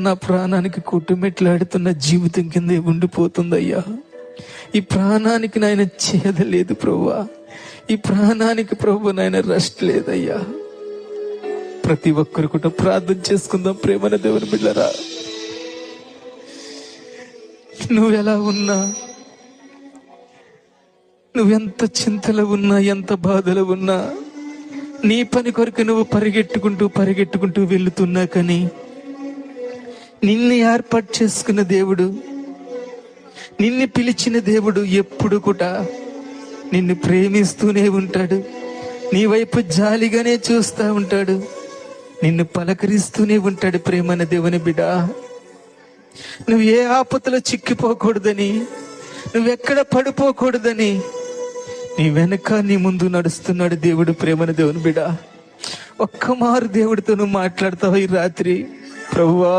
నా ప్రాణానికి కొట్టుమెట్లాడుతున్న జీవితం కింద ఉండిపోతుందయ్యా. ఈ ప్రాణానికి నాయన చేదలేదు ప్రభువా. ఈ ప్రాణానికి ప్రభు నాయన రెస్ట్ లేదయ్యా. ప్రతి ఒక్కరు కూడా ప్రార్థన చేసుకుందాం. ప్రేమన దేవుని బిడ్డలారా, నువ్వెలా ఉన్నా, నువ్వెంత చింతలో ఉన్నా, ఎంత బాధలో ఉన్నా, నీ పని కొరకు నువ్వు పరిగెట్టుకుంటూ వెళుతున్నా కానీ నిన్ను ఏర్పాటు చేసుకున్న దేవుడు, నిన్ను పిలిచిన దేవుడు ఎప్పుడు కూడా నిన్ను ప్రేమిస్తూనే ఉంటాడు. నీ వైపు జాలిగానే చూస్తూ ఉంటాడు. నిన్ను పలకరిస్తూనే ఉంటాడు. ప్రేమన దేవుని బిడ్డ, నువ్వు ఏ ఆపదలో చిక్కిపోకూడదని, నువ్వెక్కడ పడిపోకూడదని నీ వెనక నీ ముందు నడుస్తున్నాడు దేవుడు. ప్రేమన దేవుని బిడ్డ, ఒక్క మారు దేవుడితో నువ్వు మాట్లాడతావు ఈ రాత్రి, ప్రభువా